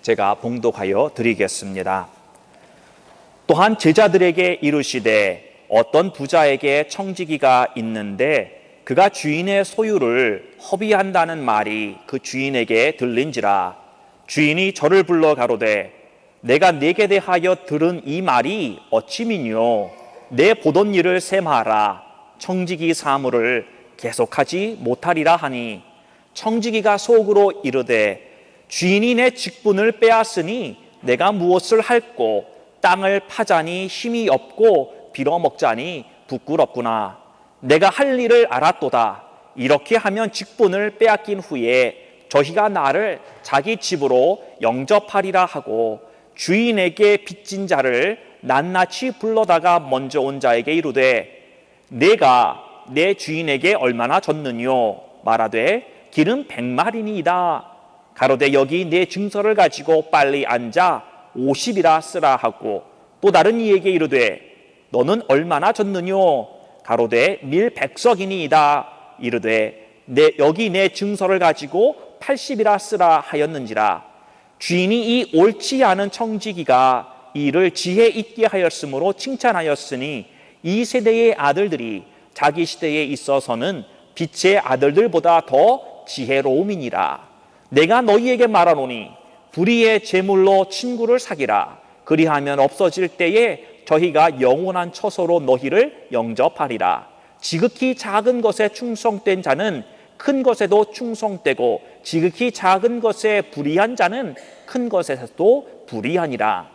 제가 봉독하여 드리겠습니다. 또한 제자들에게 이르시되 어떤 부자에게 청지기가 있는데 그가 주인의 소유를 허비한다는 말이 그 주인에게 들린지라. 주인이 저를 불러 가로되 내가 네게 대하여 들은 이 말이 어찌미뇨? 내 보던 일을 셈하라. 청지기 사물을 계속하지 못하리라 하니, 청지기가 속으로 이르되 주인이 내 직분을 빼앗으니 내가 무엇을 할꼬? 땅을 파자니 힘이 없고 빌어먹자니 부끄럽구나. 내가 할 일을 알았도다. 이렇게 하면 직분을 빼앗긴 후에 저희가 나를 자기 집으로 영접하리라 하고, 주인에게 빚진 자를 낱낱이 불러다가 먼저 온 자에게 이르되 내가 내 주인에게 얼마나 졌느뇨? 말하되 길은 100마리니이다. 가로되 여기 내 증서를 가지고 빨리 앉아 50이라 쓰라 하고, 또 다른 이에게 이르되 너는 얼마나 졌느뇨? 가로되 밀 100석이니이다. 이르되 여기 내 증서를 가지고 80이라 쓰라 하였는지라. 주인이 이 옳지 않은 청지기가 이를 지혜 있게 하였으므로 칭찬하였으니, 이 세대의 아들들이 자기 시대에 있어서는 빛의 아들들보다 더 지혜로움이니라. 내가 너희에게 말하노니 불의의 재물로 친구를 사기라. 그리하면 없어질 때에 저희가 영원한 처소로 너희를 영접하리라. 지극히 작은 것에 충성된 자는 큰 것에도 충성되고, 지극히 작은 것에 불의한 자는 큰 것에서도 불의하니라.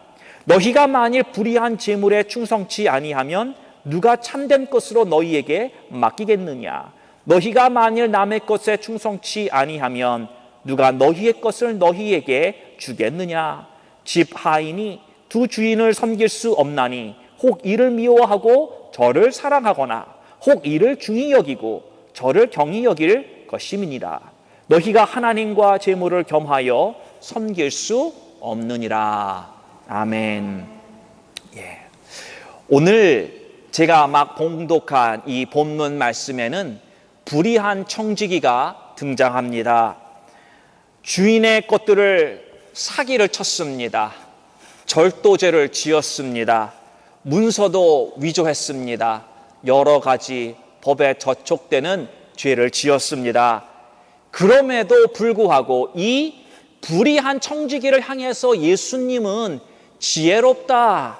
너희가 만일 불의한 재물에 충성치 아니하면 누가 참된 것으로 너희에게 맡기겠느냐? 너희가 만일 남의 것에 충성치 아니하면 누가 너희의 것을 너희에게 주겠느냐? 집 하인이 두 주인을 섬길 수 없나니 혹 이를 미워하고 저를 사랑하거나 혹 이를 중히 여기고 저를 경히 여길 것임이니라. 너희가 하나님과 재물을 겸하여 섬길 수 없느니라. 아멘. 오늘 제가 막 봉독한 이 본문 말씀에는 불의한 청지기가 등장합니다. 주인의 것들을 사기를 쳤습니다. 절도죄를 지었습니다. 문서도 위조했습니다. 여러 가지 법에 저촉되는 죄를 지었습니다. 그럼에도 불구하고 이 불의한 청지기를 향해서 예수님은 지혜롭다,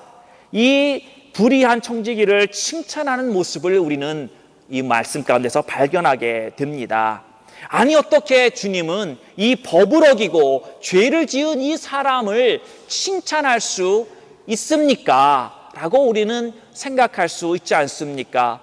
이 불의한 청지기를 칭찬하는 모습을 우리는 이 말씀 가운데서 발견하게 됩니다. 아니, 어떻게 주님은 이 법을 어기고 죄를 지은 이 사람을 칭찬할 수 있습니까? 라고 우리는 생각할 수 있지 않습니까?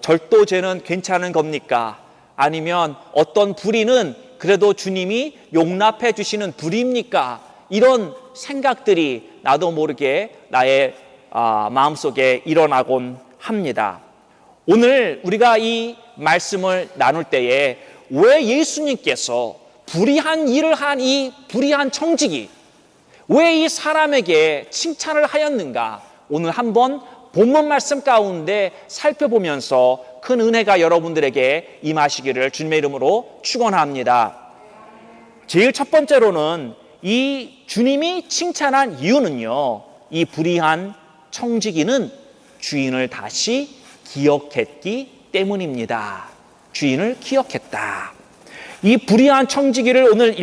절도죄는 괜찮은 겁니까? 아니면 어떤 불의는 그래도 주님이 용납해 주시는 불의입니까? 이런 생각들이 나도 모르게 나의 마음속에 일어나곤 합니다. 오늘 우리가 이 말씀을 나눌 때에 왜 예수님께서 불의한 일을 한 이 불의한 청지기, 왜 이 사람에게 칭찬을 하였는가? 오늘 한번 본문 말씀 가운데 살펴보면서 큰 은혜가 여러분들에게 임하시기를 주님의 이름으로 축원합니다. 제일 첫 번째로는 이 주님이 칭찬한 이유는요, 이 불의한 청지기는 주인을 다시 기억했기 때문입니다. 주인을 기억했다. 이 불의한 청지기를 오늘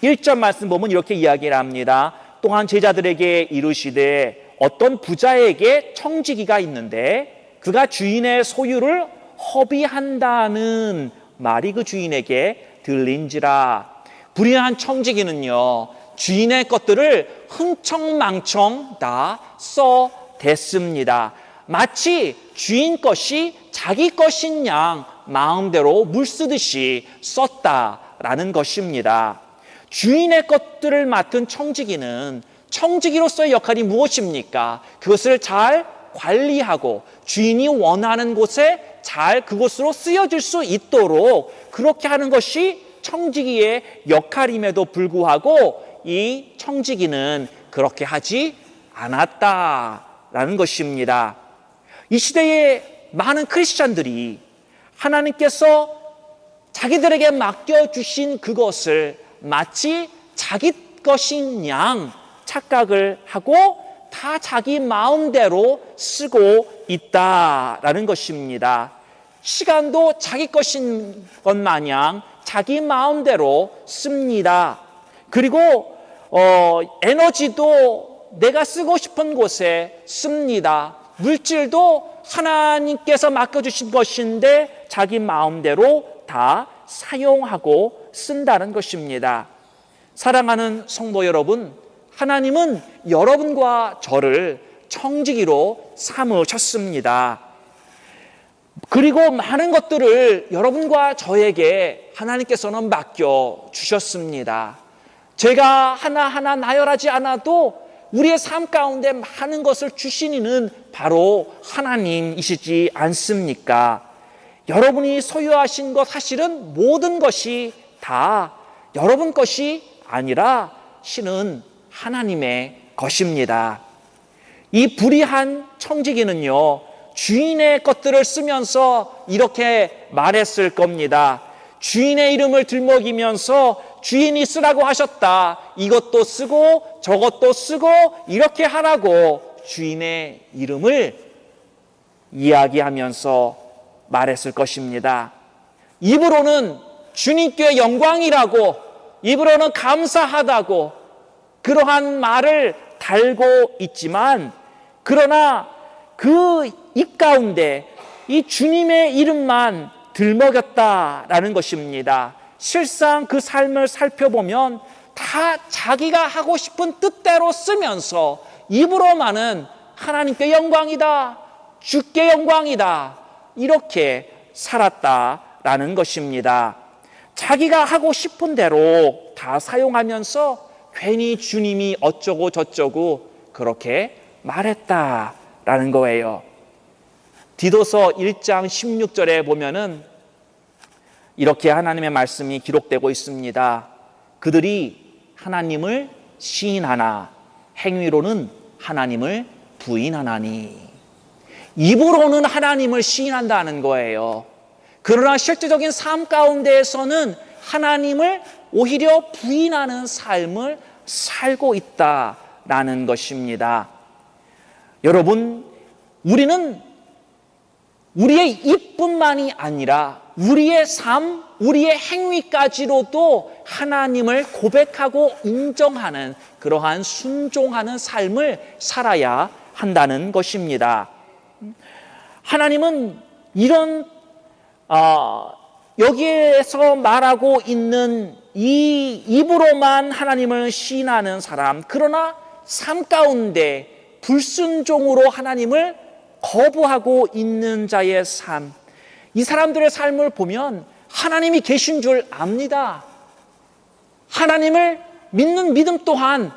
1절 말씀 보면 이렇게 이야기를 합니다. 또한 제자들에게 이르시되 어떤 부자에게 청지기가 있는데 그가 주인의 소유를 허비한다는 말이 그 주인에게 들린지라. 불의한 청지기는요, 주인의 것들을 흥청망청 다 써댔습니다. 마치 주인 것이 자기 것인 양 마음대로 물쓰듯이 썼다라는 것입니다. 주인의 것들을 맡은 청지기는 청지기로서의 역할이 무엇입니까? 그것을 잘 관리하고 주인이 원하는 곳에 잘 그곳으로 쓰여질 수 있도록 그렇게 하는 것이 청지기의 역할임에도 불구하고 이 청지기는 그렇게 하지 않았다라는 것입니다. 이 시대에 많은 크리스찬들이 하나님께서 자기들에게 맡겨주신 그것을 마치 자기 것인 양 착각을 하고 다 자기 마음대로 쓰고 있다라는 것입니다. 시간도 자기 것인 것 마냥 자기 마음대로 씁니다. 그리고 에너지도 내가 쓰고 싶은 곳에 씁니다. 물질도 하나님께서 맡겨주신 것인데 자기 마음대로 다 사용하고 쓴다는 것입니다. 사랑하는 성도 여러분, 하나님은 여러분과 저를 청지기로 삼으셨습니다. 그리고 많은 것들을 여러분과 저에게 하나님께서는 맡겨주셨습니다. 제가 하나하나 나열하지 않아도 우리의 삶 가운데 많은 것을 주신 이는 바로 하나님이시지 않습니까? 여러분이 소유하신 것 사실은 모든 것이 다 여러분 것이 아니라 신은 하나님의 것입니다. 이 불의한 청지기는요, 주인의 것들을 쓰면서 이렇게 말했을 겁니다. 주인의 이름을 들먹이면서 주인이 쓰라고 하셨다. 이것도 쓰고 저것도 쓰고 이렇게 하라고 주인의 이름을 이야기하면서 말했을 것입니다. 입으로는 주님께 영광이라고, 입으로는 감사하다고 그러한 말을 달고 있지만, 그러나 그 입 가운데 이 주님의 이름만 들먹였다라는 것입니다. 실상 그 삶을 살펴보면 다 자기가 하고 싶은 뜻대로 쓰면서 입으로만은 하나님께 영광이다, 주께 영광이다 이렇게 살았다라는 것입니다. 자기가 하고 싶은 대로 다 사용하면서 괜히 주님이 어쩌고 저쩌고 그렇게 말했다라는 거예요. 디도서 1장 16절에 보면은 이렇게 하나님의 말씀이 기록되고 있습니다. 그들이 하나님을 시인하나 행위로는 하나님을 부인하나니. 입으로는 하나님을 시인한다는 거예요. 그러나 실제적인 삶 가운데에서는 하나님을 오히려 부인하는 삶을 살고 있다라는 것입니다. 여러분, 우리는 우리의 입뿐만이 아니라 우리의 삶, 우리의 행위까지로도 하나님을 고백하고 인정하는 그러한 순종하는 삶을 살아야 한다는 것입니다. 하나님은 이런 여기에서 말하고 있는 이 입으로만 하나님을 시인하는 사람, 그러나 삶 가운데 불순종으로 하나님을 거부하고 있는 자의 삶, 이 사람들의 삶을 보면 하나님이 계신 줄 압니다. 하나님을 믿는 믿음 또한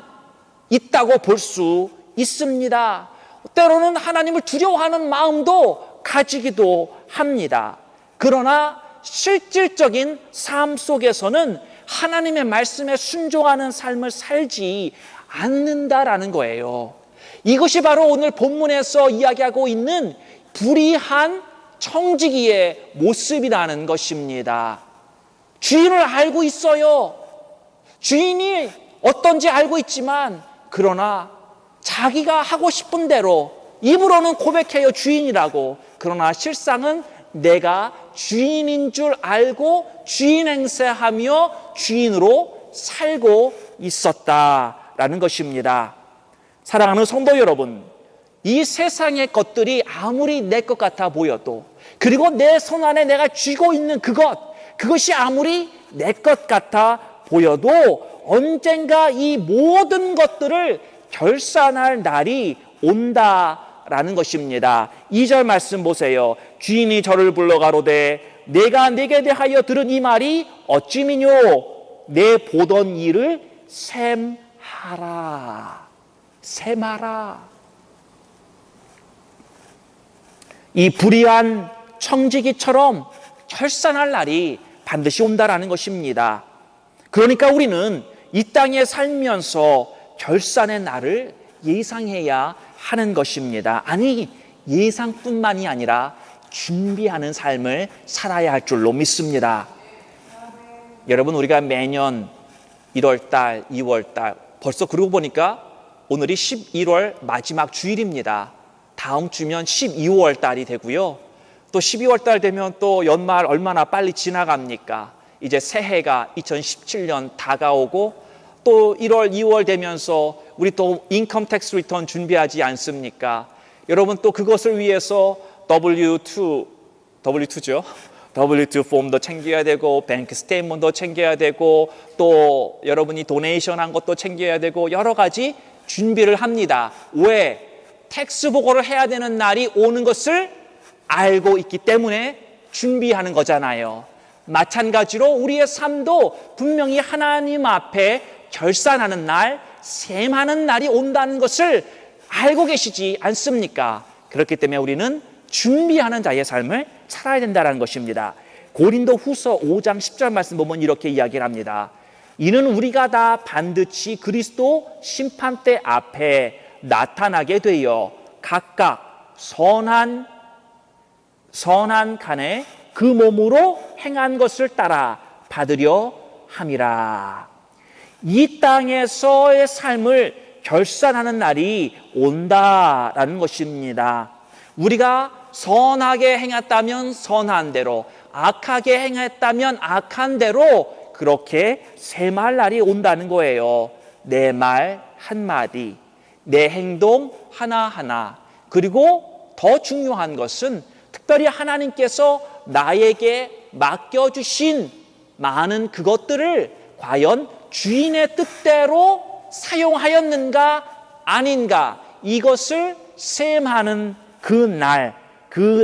있다고 볼 수 있습니다. 때로는 하나님을 두려워하는 마음도 가지기도 합니다. 그러나 실질적인 삶 속에서는 하나님의 말씀에 순종하는 삶을 살지 않는다라는 거예요. 이것이 바로 오늘 본문에서 이야기하고 있는 불의한 청지기의 모습이라는 것입니다. 주인을 알고 있어요. 주인이 어떤지 알고 있지만, 그러나 자기가 하고 싶은 대로 입으로는 고백해요, 주인이라고. 그러나 실상은 내가 주인인 줄 알고 주인 행세하며 주인으로 살고 있었다라는 것입니다. 사랑하는 성도 여러분, 이 세상의 것들이 아무리 내 것 같아 보여도, 그리고 내 손 안에 내가 쥐고 있는 그것이 아무리 내 것 같아 보여도 언젠가 이 모든 것들을 결산할 날이 온다라는 것입니다. 2절 말씀 보세요. 주인이 저를 불러 가로되 내가 네게 대하여 들은 이 말이 어찌미뇨? 내 보던 일을 셈하라. 셈하라. 이 불의한 청지기처럼 결산할 날이 반드시 온다라는 것입니다. 그러니까 우리는 이 땅에 살면서 결산의 날을 예상해야 하는 것입니다. 아니, 예상뿐만이 아니라 준비하는 삶을 살아야 할 줄로 믿습니다. 여러분, 우리가 매년 1월 달, 2월 달, 벌써 그러고 보니까 오늘이 11월 마지막 주일입니다. 다음 주면 12월 달이 되고요. 또 12월 달 되면 또 연말 얼마나 빨리 지나갑니까? 이제 새해가 2017년 다가오고 또 1월, 2월 되면서 우리 또 인컴 텍스 리턴 준비하지 않습니까? 여러분 또 그것을 위해서 W2죠. W2 폼도 챙겨야 되고 뱅크 스테이트먼트도 챙겨야 되고 또 여러분이 도네이션 한 것도 챙겨야 되고 여러 가지 준비를 합니다. 왜? 텍스 보고를 해야 되는 날이 오는 것을 알고 있기 때문에 준비하는 거잖아요. 마찬가지로 우리의 삶도 분명히 하나님 앞에 결산하는 날, 셈하는 날이 온다는 것을 알고 계시지 않습니까? 그렇기 때문에 우리는 준비하는 자의 삶을 살아야 된다는 것입니다. 고린도 후서 5장 10절 말씀 보면 이렇게 이야기를 합니다. 이는 우리가 다 반드시 그리스도 심판대 앞에 나타나게 되어 각각 선한 칸에 그 몸으로 행한 것을 따라 받으려 함이라. 이 땅에서의 삶을 결산하는 날이 온다라는 것입니다. 우리가 선하게 행했다면 선한 대로, 악하게 행했다면 악한 대로 그렇게 셈할 날이 온다는 거예요. 내 말 한마디, 내 행동 하나하나, 그리고 더 중요한 것은 특별히 하나님께서 나에게 맡겨주신 많은 그것들을 과연 주인의 뜻대로 사용하였는가 아닌가, 이것을 셈하는 그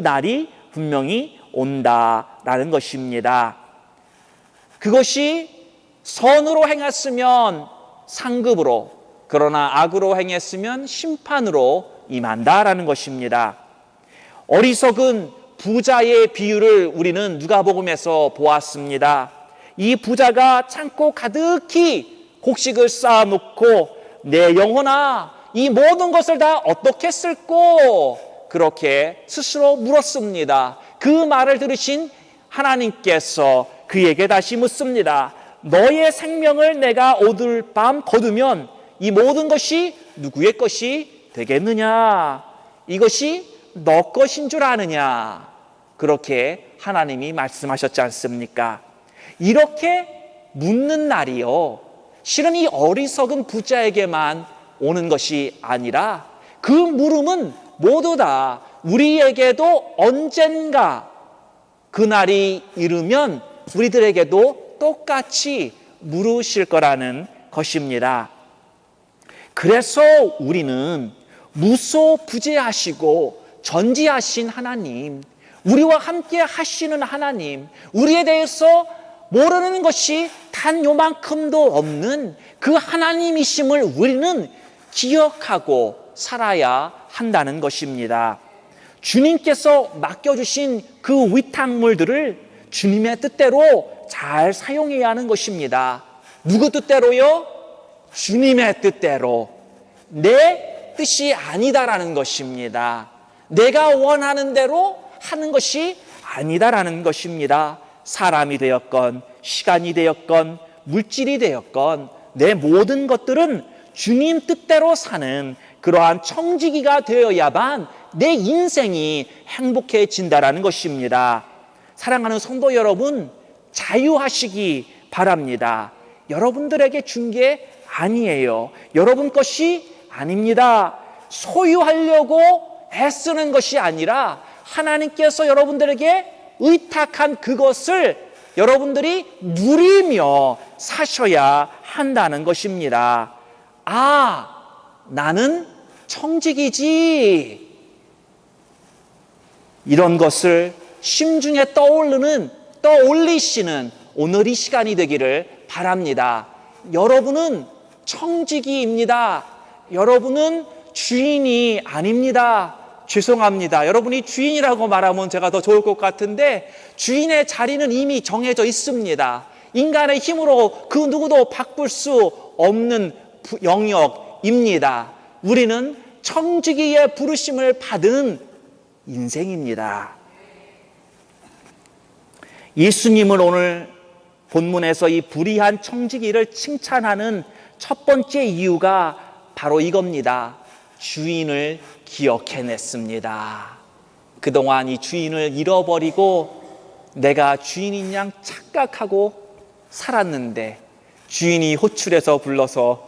날이 분명히 온다라는 것입니다. 그것이 선으로 행했으면 상급으로, 그러나 악으로 행했으면 심판으로 임한다라는 것입니다. 어리석은 부자의 비유를 우리는 누가복음에서 보았습니다. 이 부자가 창고 가득히 곡식을 쌓아놓고 내 영혼아 이 모든 것을 다 어떻게 쓸꼬? 그렇게 스스로 물었습니다. 그 말을 들으신 하나님께서 그에게 다시 묻습니다. 너의 생명을 내가 오늘 밤 거두면 이 모든 것이 누구의 것이 되겠느냐? 이것이 너 것인 줄 아느냐? 그렇게 하나님이 말씀하셨지 않습니까? 이렇게 묻는 날이요, 실은 이 어리석은 부자에게만 오는 것이 아니라 그 물음은 모두 다 우리에게도 언젠가 그날이 이르면 우리들에게도 똑같이 물으실 거라는 것입니다. 그래서 우리는 무소부재하시고 전지하신 하나님, 우리와 함께 하시는 하나님, 우리에 대해서 모르는 것이 단 요만큼도 없는 그 하나님이심을 우리는 기억하고 살아야 한다는 것입니다. 주님께서 맡겨주신 그 위탁물들을 주님의 뜻대로 잘 사용해야 하는 것입니다. 누구 뜻대로요? 주님의 뜻대로. 내 뜻이 아니다라는 것입니다. 내가 원하는 대로 하는 것이 아니다라는 것입니다. 사람이 되었건 시간이 되었건 물질이 되었건 내 모든 것들은 주님 뜻대로 사는 그러한 청지기가 되어야만 내 인생이 행복해진다라는 것입니다. 사랑하는 성도 여러분, 자유하시기 바랍니다. 여러분들에게 준 게 아니에요. 여러분 것이 아닙니다. 소유하려고 애쓰는 것이 아니라 하나님께서 여러분들에게 의탁한 그것을 여러분들이 누리며 사셔야 한다는 것입니다. 아, 나는 청직이지. 이런 것을 심중에 떠올리시는 오늘 이 시간이 되기를 바랍니다. 여러분은 청지기입니다. 여러분은 주인이 아닙니다. 죄송합니다. 여러분이 주인이라고 말하면 제가 더 좋을 것 같은데 주인의 자리는 이미 정해져 있습니다. 인간의 힘으로 그 누구도 바꿀 수 없는 영역입니다. 우리는 청지기의 부르심을 받은 인생입니다. 예수님을 오늘 본문에서 이 불의한 청지기를 칭찬하는 첫 번째 이유가 바로 이겁니다. 주인을 기억해냈습니다. 그동안 이 주인을 잃어버리고 내가 주인인 양 착각하고 살았는데 주인이 호출해서 불러서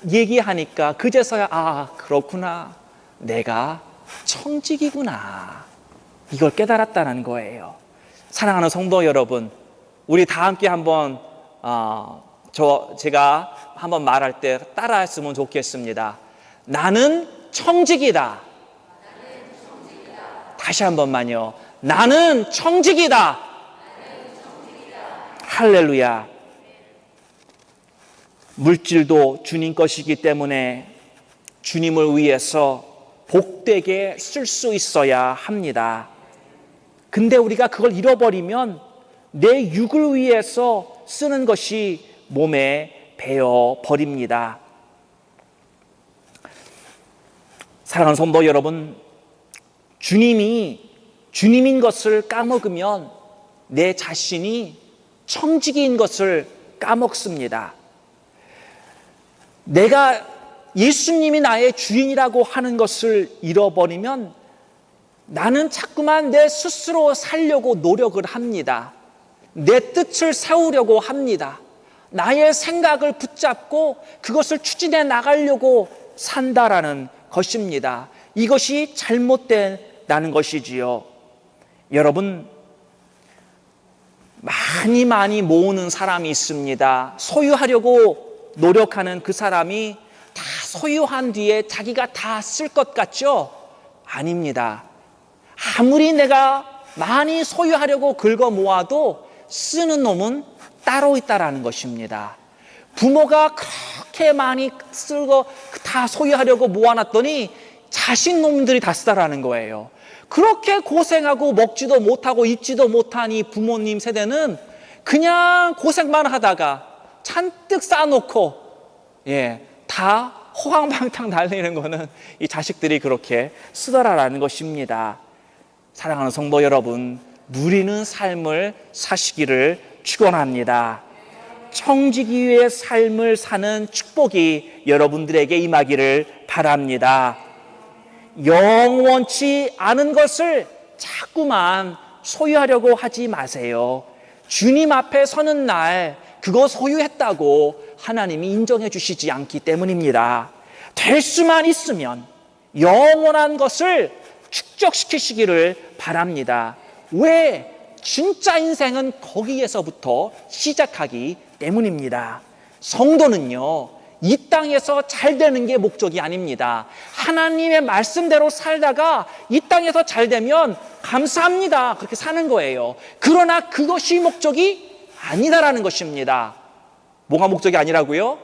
얘기하니까 그제서야 그렇구나, 내가 청지기구나, 이걸 깨달았다는 거예요. 사랑하는 성도 여러분, 우리 다 함께 한번 제가 한번 말할 때 따라했으면 좋겠습니다. 나는 청지기다. 다시 한 번만요. 나는 청지기다. 할렐루야. 물질도 주님 것이기 때문에 주님을 위해서 복되게 쓸 수 있어야 합니다. 근데 우리가 그걸 잃어버리면 내 육을 위해서 쓰는 것이 몸에 배어 버립니다. 사랑하는 성도 여러분, 주님인 것을 까먹으면 내 자신이 청지기인 것을 까먹습니다. 내가 예수님이 나의 주인이라고 하는 것을 잃어버리면 나는 자꾸만 내 스스로 살려고 노력을 합니다. 내 뜻을 세우려고 합니다. 나의 생각을 붙잡고 그것을 추진해 나가려고 산다라는 것입니다. 이것이 잘못된다는 것이지요. 여러분, 많이 모으는 사람이 있습니다. 소유하려고 노력하는 그 사람이 다 소유한 뒤에 자기가 다 쓸 것 같죠? 아닙니다. 아무리 내가 많이 소유하려고 긁어 모아도 쓰는 놈은 따로 있다라는 것입니다. 부모가 그렇게 많이 쓰고 다 소유하려고 모아놨더니 자식 놈들이 다 쓰다라는 거예요. 그렇게 고생하고 먹지도 못하고 입지도 못한 이 부모님 세대는 그냥 고생만 하다가 잔뜩 쌓아놓고 다 호황방탕 날리는 거는 이 자식들이 그렇게 쓰더라라는 것입니다. 사랑하는 성도 여러분, 누리는 삶을 사시기를 축원합니다. 청지기의 삶을 사는 축복이 여러분들에게 임하기를 바랍니다. 영원치 않은 것을 자꾸만 소유하려고 하지 마세요. 주님 앞에 서는 날 그거 소유했다고 하나님이 인정해 주시지 않기 때문입니다. 될 수만 있으면 영원한 것을 축적시키시기를 바랍니다. 왜? 진짜 인생은 거기에서부터 시작하기 때문입니다. 성도는요, 이 땅에서 잘 되는 게 목적이 아닙니다. 하나님의 말씀대로 살다가 이 땅에서 잘 되면 감사합니다, 그렇게 사는 거예요. 그러나 그것이 목적이 아니다라는 것입니다. 뭐가 목적이 아니라고요?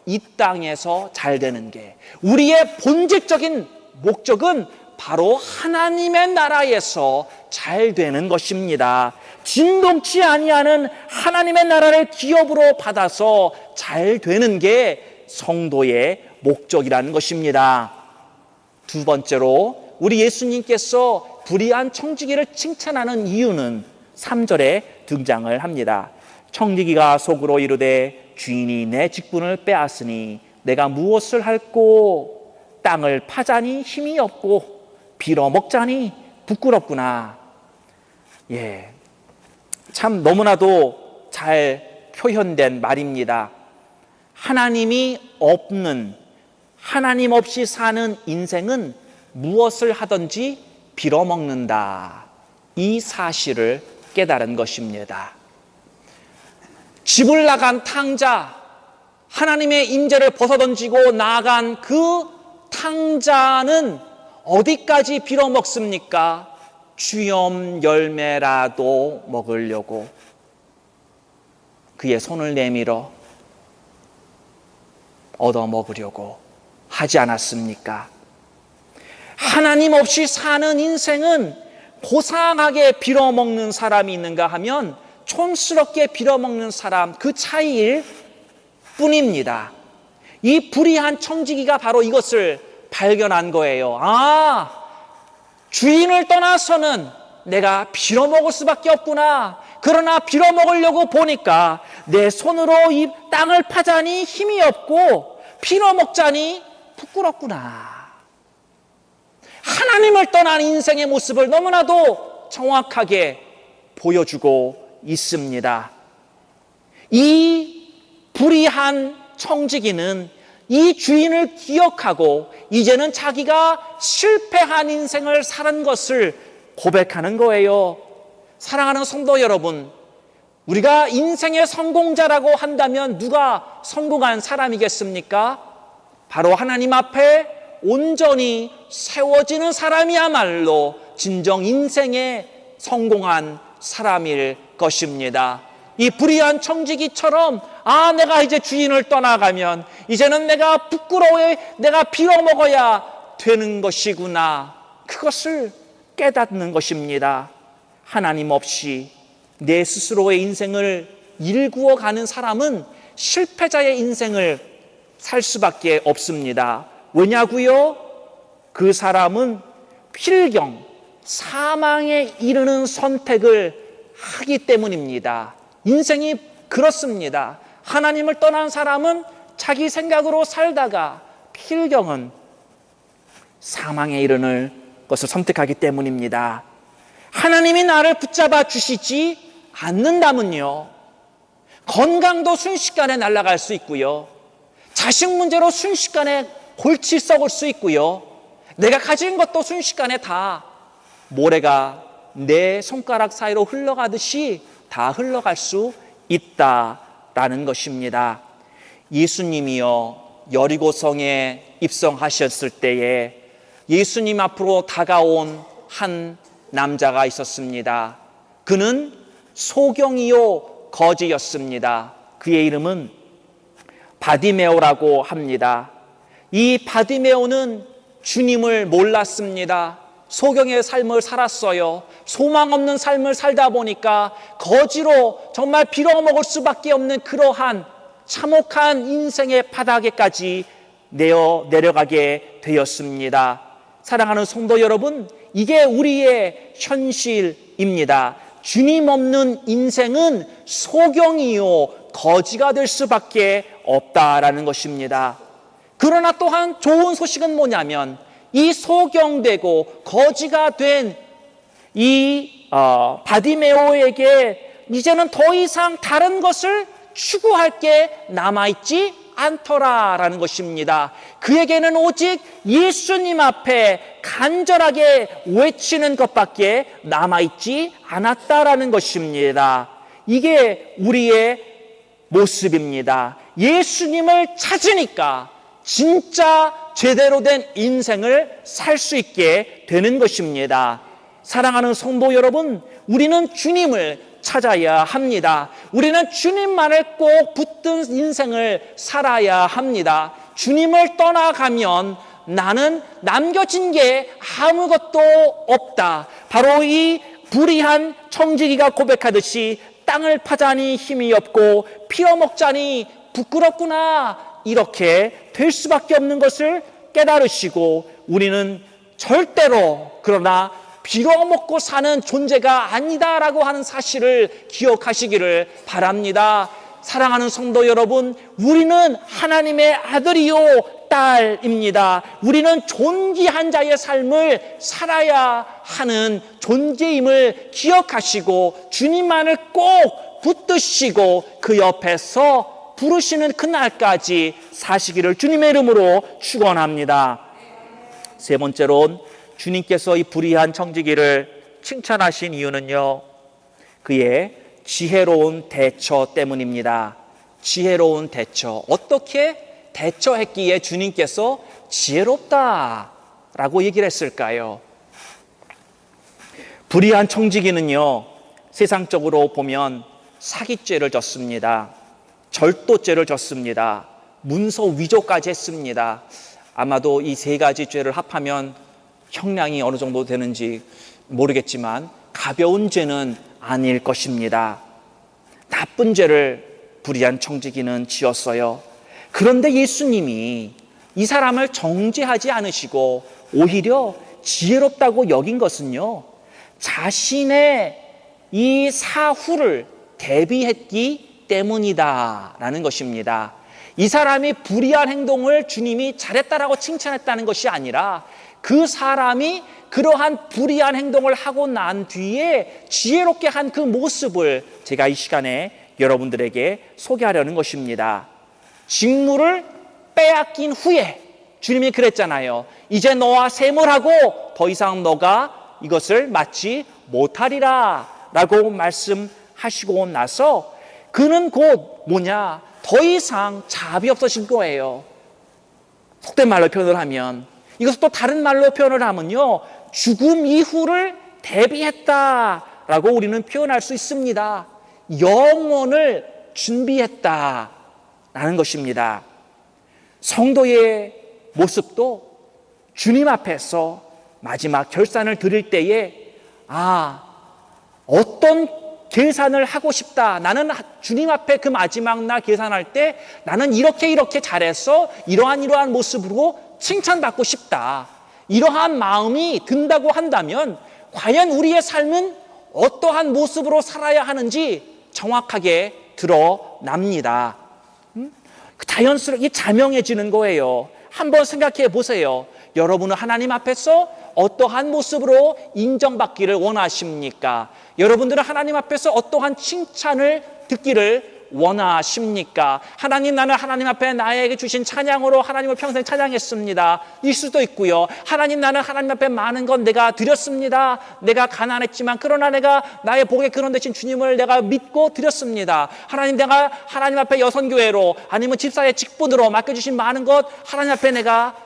이 땅에서 잘 되는 게. 우리의 본질적인 목적은 바로 하나님의 나라에서 잘 되는 것입니다. 진동치 아니하는 하나님의 나라를 기업으로 받아서 잘 되는 게 성도의 목적이라는 것입니다. 두 번째로 우리 예수님께서 불의한 청지기를 칭찬하는 이유는 3절에 등장을 합니다. 청지기가 속으로 이르되 주인이 내 직분을 빼앗으니 내가 무엇을 할꼬? 땅을 파자니 힘이 없고 빌어먹자니 부끄럽구나. 참 너무나도 잘 표현된 말입니다. 하나님이 없는, 하나님 없이 사는 인생은 무엇을 하든지 빌어먹는다. 이 사실을 깨달은 것입니다. 집을 나간 탕자, 하나님의 임재를 벗어던지고 나간 그 탕자는 어디까지 빌어먹습니까? 주염 열매라도 먹으려고 그의 손을 내밀어 얻어먹으려고 하지 않았습니까? 하나님 없이 사는 인생은 고상하게 빌어먹는 사람이 있는가 하면 촌스럽게 빌어먹는 사람, 그 차이일 뿐입니다. 이 불의한 청지기가 바로 이것을 발견한 거예요. 주인을 떠나서는 내가 빌어먹을 수밖에 없구나. 그러나 빌어먹으려고 보니까 내 손으로 이 땅을 파자니 힘이 없고 빌어먹자니 부끄럽구나. 하나님을 떠난 인생의 모습을 너무나도 정확하게 보여주고 있습니다. 이 불의한 청지기는 이 주인을 기억하고 이제는 자기가 실패한 인생을 사는 것을 고백하는 거예요. 사랑하는 성도 여러분, 우리가 인생의 성공자라고 한다면 누가 성공한 사람이겠습니까? 바로 하나님 앞에 온전히 세워지는 사람이야말로 진정 인생의 성공한 사람일 것입니다. 이 불의한 청지기처럼 내가 이제 주인을 떠나가면 이제는 내가 부끄러워해 내가 빌어먹어야 되는 것이구나. 그것을 깨닫는 것입니다. 하나님 없이 내 스스로의 인생을 일구어가는 사람은 실패자의 인생을 살 수밖에 없습니다. 왜냐고요? 그 사람은 필경 사망에 이르는 선택을 하기 때문입니다. 인생이 그렇습니다. 하나님을 떠난 사람은 자기 생각으로 살다가 필경은 사망에 이르는 것을 선택하기 때문입니다. 하나님이 나를 붙잡아 주시지 않는다면요, 건강도 순식간에 날아갈 수 있고요, 자식 문제로 순식간에 골치 썩을 수 있고요, 내가 가진 것도 순식간에 다 모래가 내 손가락 사이로 흘러가듯이 다 흘러갈 수 있다라는 것입니다. 예수님이요, 여리고성에 입성하셨을 때에 예수님 앞으로 다가온 한 남자가 있었습니다. 그는 소경이요 거지였습니다. 그의 이름은 바디메오라고 합니다. 이 바디메오는 주님을 몰랐습니다. 소경의 삶을 살았어요. 소망 없는 삶을 살다 보니까 거지로 정말 빌어먹을 수밖에 없는 그러한 참혹한 인생의 바닥에까지 내려가게 되었습니다. 사랑하는 성도 여러분, 이게 우리의 현실입니다. 주님 없는 인생은 소경이요 거지가 될 수밖에 없다라는 것입니다. 그러나 또한 좋은 소식은 뭐냐면 이 소경되고 거지가 된 이 바디메오에게 이제는 더 이상 다른 것을 추구할 게 남아있지 않더라라는 것입니다. 그에게는 오직 예수님 앞에 간절하게 외치는 것밖에 남아있지 않았다라는 것입니다. 이게 우리의 모습입니다. 예수님을 찾으니까 진짜 제대로 된 인생을 살 수 있게 되는 것입니다. 사랑하는 성도 여러분, 우리는 주님을 찾아야 합니다. 우리는 주님만을 꼭 붙든 인생을 살아야 합니다. 주님을 떠나가면 나는 남겨진 게 아무것도 없다. 바로 이 불의한 청지기가 고백하듯이 땅을 파자니 힘이 없고 피어먹자니 부끄럽구나. 이렇게 될 수밖에 없는 것을 깨달으시고 우리는 절대로 그러나 빌어먹고 사는 존재가 아니다라고 하는 사실을 기억하시기를 바랍니다. 사랑하는 성도 여러분, 우리는 하나님의 아들이요 딸입니다. 우리는 존귀한 자의 삶을 살아야 하는 존재임을 기억하시고 주님만을 꼭 붙드시고 그 옆에서 부르시는 그날까지 사시기를 주님의 이름으로 축원합니다. 세 번째로 주님께서 이 불의한 청지기를 칭찬하신 이유는요, 그의 지혜로운 대처 때문입니다. 지혜로운 대처. 어떻게 대처했기에 주님께서 지혜롭다라고 얘기를 했을까요? 불의한 청지기는요, 세상적으로 보면 사기죄를 졌습니다. 절도죄를 졌습니다. 문서 위조까지 했습니다. 아마도 이 세 가지 죄를 합하면 형량이 어느 정도 되는지 모르겠지만 가벼운 죄는 아닐 것입니다. 나쁜 죄를 불의한 청지기는 지었어요. 그런데 예수님이 이 사람을 정죄하지 않으시고 오히려 지혜롭다고 여긴 것은요, 자신의 이 사후를 대비했기 때문이다라는 것입니다. 이 사람이 불의한 행동을 주님이 잘했다라고 칭찬했다는 것이 아니라 그 사람이 그러한 불의한 행동을 하고 난 뒤에 지혜롭게 한 그 모습을 제가 이 시간에 여러분들에게 소개하려는 것입니다. 직무를 빼앗긴 후에 주님이 그랬잖아요. 이제 너와 셈을하고 더 이상 너가 이것을 맡지 못하리라 라고 말씀하시고 나서 그는 곧 뭐냐? 더 이상 자비 없어진 거예요. 속된 말로 표현을 하면, 이것을 또 다른 말로 표현을 하면요, 죽음 이후를 대비했다라고 우리는 표현할 수 있습니다. 영원을 준비했다라는 것입니다. 성도의 모습도 주님 앞에서 마지막 결산을 드릴 때에 어떤 계산을 하고 싶다. 나는 주님 앞에 그 마지막 날 계산할 때 나는 이렇게 잘했어. 이러한 모습으로 칭찬받고 싶다. 이러한 마음이 든다고 한다면 과연 우리의 삶은 어떠한 모습으로 살아야 하는지 정확하게 드러납니다. 자연스럽게 자명해지는 거예요. 한번 생각해 보세요. 여러분은 하나님 앞에서 어떠한 모습으로 인정받기를 원하십니까? 여러분들은 하나님 앞에서 어떠한 칭찬을 듣기를 원하십니까? 하나님, 나는 하나님 앞에 나에게 주신 찬양으로 하나님을 평생 찬양했습니다. 일 수도 있고요. 하나님, 나는 하나님 앞에 많은 건 내가 드렸습니다. 내가 가난했지만 그러나 내가 나의 복의 근원 되신 주님을 내가 믿고 드렸습니다. 하나님, 내가 하나님 앞에 여선교회로 아니면 집사의 직분으로 맡겨주신 많은 것 하나님 앞에 내가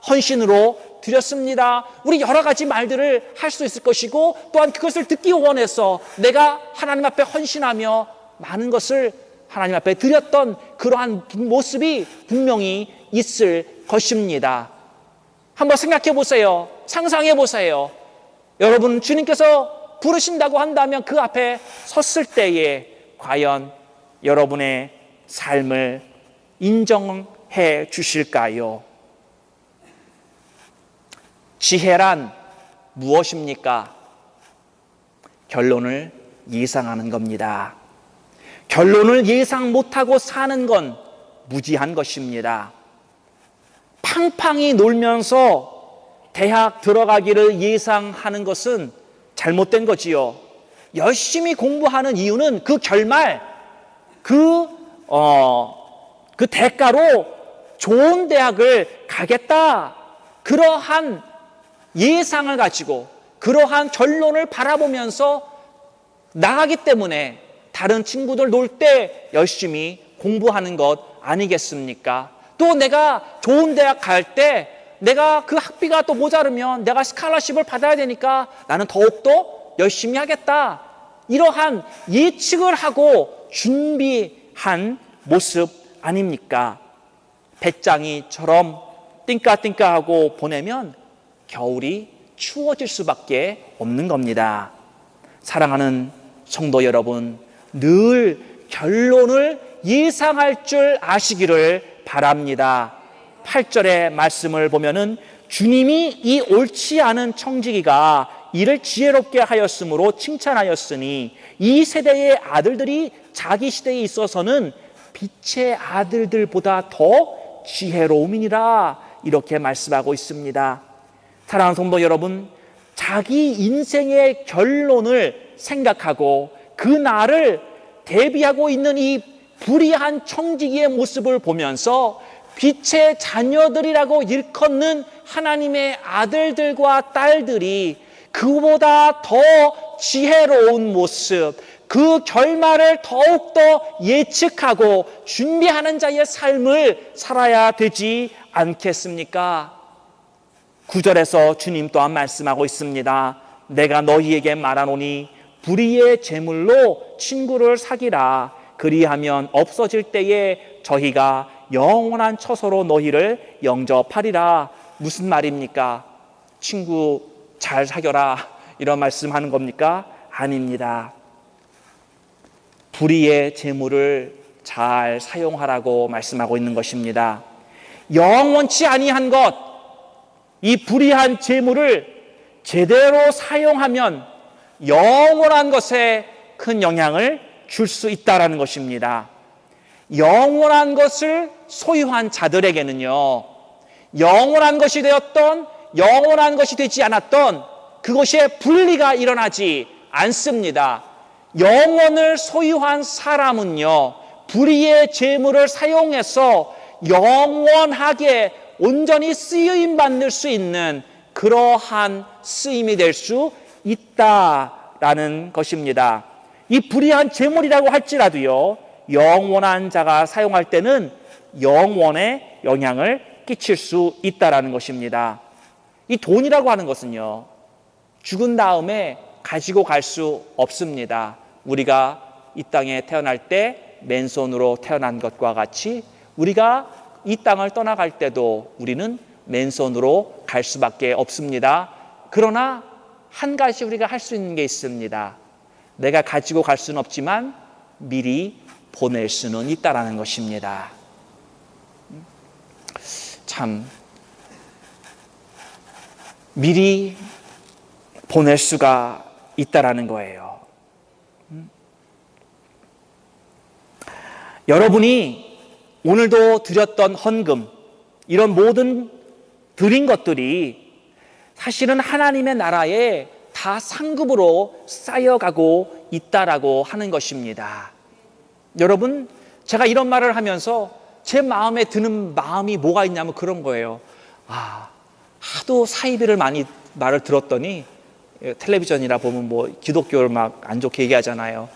헌신으로 드렸습니다. 우리 여러 가지 말들을 할 수 있을 것이고, 또한 그것을 듣기 원해서 내가 하나님 앞에 헌신하며 많은 것을 하나님 앞에 드렸던 그러한 모습이 분명히 있을 것입니다. 한번 생각해 보세요. 상상해 보세요. 여러분, 주님께서 부르신다고 한다면 그 앞에 섰을 때에 과연 여러분의 삶을 인정해 주실까요? 지혜란 무엇입니까? 결론을 예상하는 겁니다. 결론을 예상 못하고 사는 건 무지한 것입니다. 팡팡이 놀면서 대학 들어가기를 예상하는 것은 잘못된 거지요. 열심히 공부하는 이유는 그 결말, 그 대가로 좋은 대학을 가겠다. 그러한 예상을 가지고 그러한 결론을 바라보면서 나가기 때문에 다른 친구들 놀 때 열심히 공부하는 것 아니겠습니까? 또 내가 좋은 대학 갈 때 내가 그 학비가 또 모자르면 내가 스칼러십을 받아야 되니까 나는 더욱더 열심히 하겠다. 이러한 예측을 하고 준비한 모습 아닙니까? 배짱이처럼 띵까띵까하고 보내면 겨울이 추워질 수밖에 없는 겁니다. 사랑하는 성도 여러분, 늘 결론을 예상할 줄 아시기를 바랍니다. 8절의 말씀을 보면은 주님이 이 옳지 않은 청지기가 이를 지혜롭게 하였으므로 칭찬하였으니 이 세대의 아들들이 자기 시대에 있어서는 빛의 아들들보다 더 지혜로움이니라, 이렇게 말씀하고 있습니다. 사랑하는 성도 여러분, 자기 인생의 결론을 생각하고 그 날을 대비하고 있는 이 불의한 청지기의 모습을 보면서 빛의 자녀들이라고 일컫는 하나님의 아들들과 딸들이 그보다 더 지혜로운 모습, 그 결말을 더욱더 예측하고 준비하는 자의 삶을 살아야 되지 않겠습니까? 9절에서 주님 또한 말씀하고 있습니다. 내가 너희에게 말하노니 불의의 재물로 친구를 사기라. 그리하면 없어질 때에 저희가 영원한 처소로 너희를 영접하리라. 무슨 말입니까? 친구 잘 사겨라, 이런 말씀하는 겁니까? 아닙니다. 불의의 재물을 잘 사용하라고 말씀하고 있는 것입니다. 영원치 아니한 것, 이 불의한 재물을 제대로 사용하면 영원한 것에 큰 영향을 줄 수 있다라는 것입니다. 영원한 것을 소유한 자들에게는요, 영원한 것이 되었던 영원한 것이 되지 않았던 그것의 분리가 일어나지 않습니다. 영원을 소유한 사람은요, 불의의 재물을 사용해서 영원하게 온전히 쓰임 받을 수 있는 그러한 쓰임이 될 수 있다라는 것입니다. 이 불의한 재물이라고 할지라도요, 영원한 자가 사용할 때는 영원에 영향을 끼칠 수 있다라는 것입니다. 이 돈이라고 하는 것은요, 죽은 다음에 가지고 갈 수 없습니다. 우리가 이 땅에 태어날 때 맨손으로 태어난 것과 같이 우리가 이 땅을 떠나갈 때도 우리는 맨손으로 갈 수밖에 없습니다. 그러나 한 가지 우리가 할 수 있는 게 있습니다. 내가 가지고 갈 수는 없지만 미리 보낼 수는 있다라는 것입니다. 참, 미리 보낼 수가 있다라는 거예요. 여러분이 오늘도 드렸던 헌금, 이런 모든 드린 것들이 사실은 하나님의 나라에 다 상급으로 쌓여가고 있다라고 하는 것입니다. 여러분, 제가 이런 말을 하면서 제 마음에 드는 마음이 뭐가 있냐면 그런 거예요. 하도 사이비를 많이 말을 들었더니, 텔레비전이나 보면 뭐 기독교를 막 안 좋게 얘기하잖아요.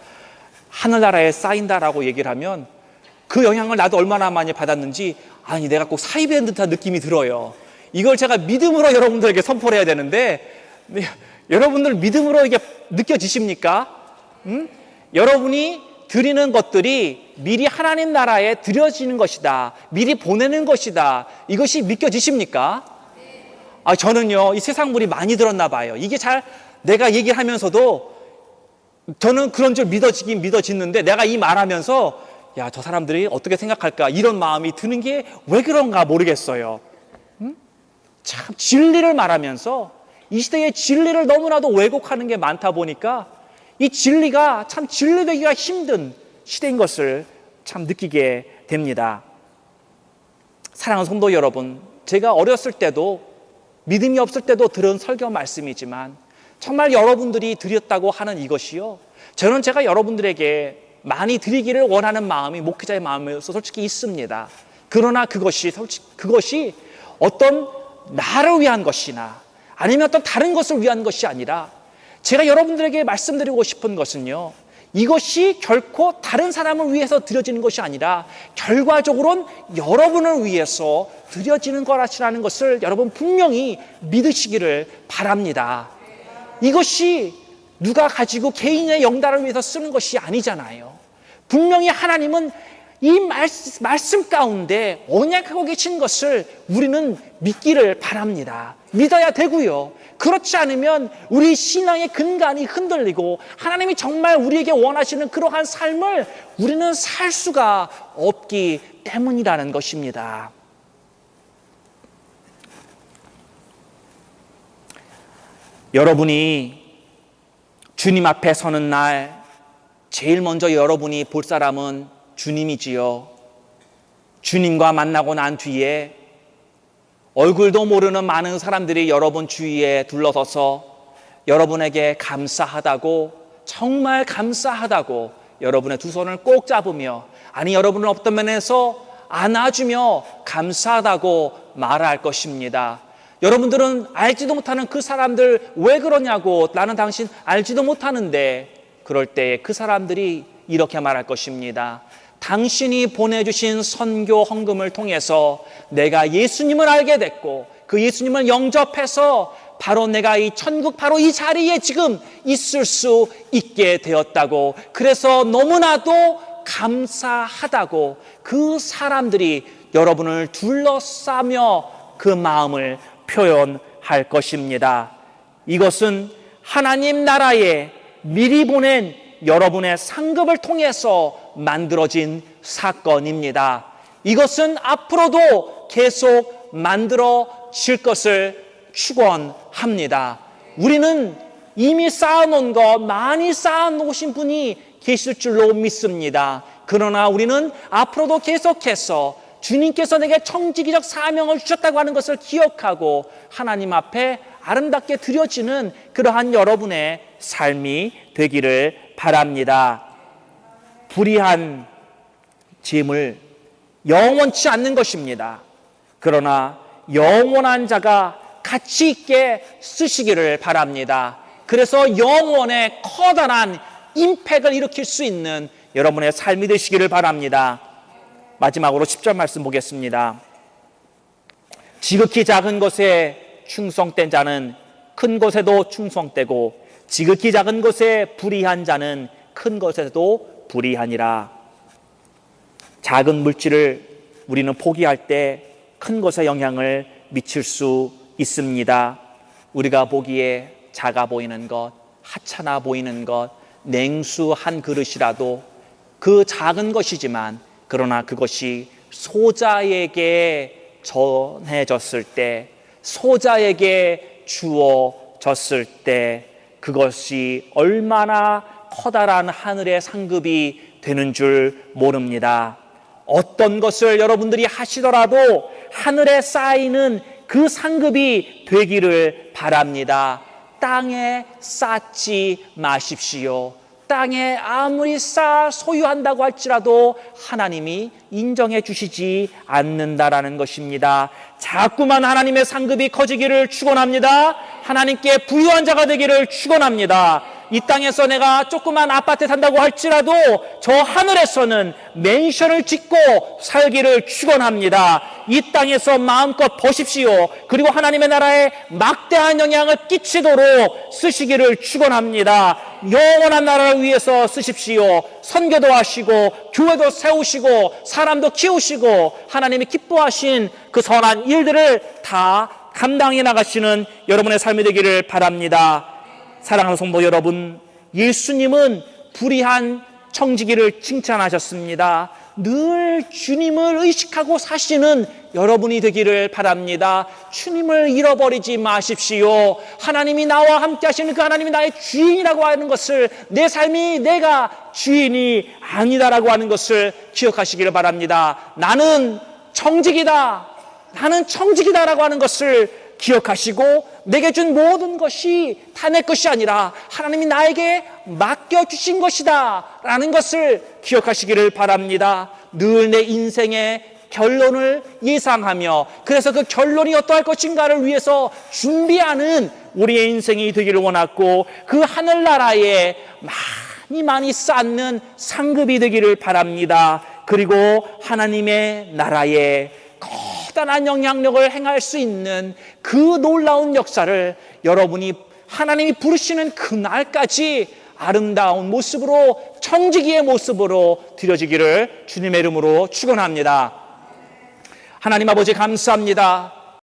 하늘나라에 쌓인다라고 얘기를 하면 그 영향을 나도 얼마나 많이 받았는지, 아니 내가 꼭 사이비한 듯한 느낌이 들어요. 이걸 제가 믿음으로 여러분들에게 선포를 해야 되는데, 여러분들 믿음으로 이게 느껴지십니까? 여러분이 드리는 것들이 미리 하나님 나라에 드려지는 것이다, 미리 보내는 것이다, 이것이 믿겨지십니까? 저는요, 이 세상 물이 많이 들었나 봐요. 이게 잘 내가 얘기하면서도 저는 그런 줄 믿어지긴 믿어지는데, 내가 이 말하면서 야, 저 사람들이 어떻게 생각할까, 이런 마음이 드는 게 왜 그런가 모르겠어요. 참 진리를 말하면서 이 시대의 진리를 너무나도 왜곡하는 게 많다 보니까 이 진리가 참 진리되기가 힘든 시대인 것을 참 느끼게 됩니다. 사랑하는 성도 여러분, 제가 어렸을 때도 믿음이 없을 때도 들은 설교 말씀이지만 정말 여러분들이 드렸다고 하는 이것이요, 저는 제가 여러분들에게 많이 드리기를 원하는 마음이 목회자의 마음에서 솔직히 있습니다. 그러나 그것이 어떤 나를 위한 것이나 아니면 어떤 다른 것을 위한 것이 아니라, 제가 여러분들에게 말씀드리고 싶은 것은요, 이것이 결코 다른 사람을 위해서 드려지는 것이 아니라 결과적으로는 여러분을 위해서 드려지는 것이라는 것을 여러분 분명히 믿으시기를 바랍니다. 이것이 누가 가지고 개인의 영달을 위해서 쓰는 것이 아니잖아요. 분명히 하나님은 이 말씀 가운데 언약하고 계신 것을 우리는 믿기를 바랍니다. 믿어야 되고요. 그렇지 않으면 우리 신앙의 근간이 흔들리고 하나님이 정말 우리에게 원하시는 그러한 삶을 우리는 살 수가 없기 때문이라는 것입니다. 여러분이 주님 앞에 서는 날 제일 먼저 여러분이 볼 사람은 주님이지요. 주님과 만나고 난 뒤에 얼굴도 모르는 많은 사람들이 여러분 주위에 둘러서서 여러분에게 감사하다고, 정말 감사하다고 여러분의 두 손을 꼭 잡으며, 아니 여러분은 어떤 면에서 안아주며 감사하다고 말할 것입니다. 여러분들은 알지도 못하는 그 사람들 왜 그러냐고, 나는 당신 알지도 못하는데, 그럴 때 그 사람들이 이렇게 말할 것입니다. 당신이 보내주신 선교 헌금을 통해서 내가 예수님을 알게 됐고, 그 예수님을 영접해서 바로 내가 이 천국 바로 이 자리에 지금 있을 수 있게 되었다고, 그래서 너무나도 감사하다고 그 사람들이 여러분을 둘러싸며 그 마음을 표현할 것입니다. 이것은 하나님 나라에 미리 보낸 여러분의 상급을 통해서 만들어진 사건입니다. 이것은 앞으로도 계속 만들어질 것을 축원합니다. 우리는 이미 쌓아놓은 것 많이 쌓아놓으신 분이 계실 줄로 믿습니다. 그러나 우리는 앞으로도 계속해서 주님께서 내게 청지기적 사명을 주셨다고 하는 것을 기억하고 하나님 앞에 아름답게 드려지는 그러한 여러분의 삶이 되기를 바랍니다. 불의한 짐을 영원치 않는 것입니다. 그러나 영원한 자가 가치 있게 쓰시기를 바랍니다. 그래서 영원의 커다란 임팩을 일으킬 수 있는 여러분의 삶이 되시기를 바랍니다. 마지막으로 10절 말씀 보겠습니다. 지극히 작은 것에 충성된 자는 큰 것에도 충성되고 지극히 작은 것에 불의한 자는 큰 것에도 불의하니라. 작은 물질을 우리는 포기할 때 큰 것에 영향을 미칠 수 있습니다. 우리가 보기에 작아 보이는 것, 하찮아 보이는 것, 냉수 한 그릇이라도 그 작은 것이지만 그러나 그것이 소자에게 전해졌을 때, 소자에게 주어졌을 때 그것이 얼마나 커다란 하늘의 상급이 되는 줄 모릅니다. 어떤 것을 여러분들이 하시더라도 하늘에 쌓이는 그 상급이 되기를 바랍니다. 땅에 쌓지 마십시오. 땅에 아무리 쌓아 소유한다고 할지라도 하나님이 인정해 주시지 않는다라는 것입니다. 자꾸만 하나님의 상급이 커지기를 축원합니다. 하나님께 부유한 자가 되기를 축원합니다. 이 땅에서 내가 조그만 아파트에 산다고 할지라도 저 하늘에서는 맨션을 짓고 살기를 축원합니다. 이 땅에서 마음껏 버십시오. 그리고 하나님의 나라에 막대한 영향을 끼치도록 쓰시기를 축원합니다. 영원한 나라를 위해서 쓰십시오. 선교도 하시고 교회도 세우시고 사람도 키우시고 하나님이 기뻐하신 그 선한 일들을 다 감당해 나가시는 여러분의 삶이 되기를 바랍니다. 사랑하는 성도 여러분, 예수님은 불의한 청지기를 칭찬하셨습니다. 늘 주님을 의식하고 사시는 여러분이 되기를 바랍니다. 주님을 잃어버리지 마십시오. 하나님이 나와 함께 하시는 그 하나님이 나의 주인이라고 하는 것을, 내 삶이 내가 주인이 아니다라고 하는 것을 기억하시기를 바랍니다. 나는 청지기다, 나는 청지기다라고 하는 것을 기억하시고 내게 준 모든 것이 다 내 것이 아니라 하나님이 나에게 맡겨주신 것이다 라는 것을 기억하시기를 바랍니다. 늘 내 인생의 결론을 예상하며 그래서 그 결론이 어떠할 것인가를 위해서 준비하는 우리의 인생이 되기를 원하고 그 하늘나라에 많이 쌓는 상급이 되기를 바랍니다. 그리고 하나님의 나라에 커다란 영향력을 행할 수 있는 그 놀라운 역사를 여러분이 하나님이 부르시는 그날까지 아름다운 모습으로, 청지기의 모습으로 드려지기를 주님의 이름으로 축원합니다. 하나님 아버지 감사합니다.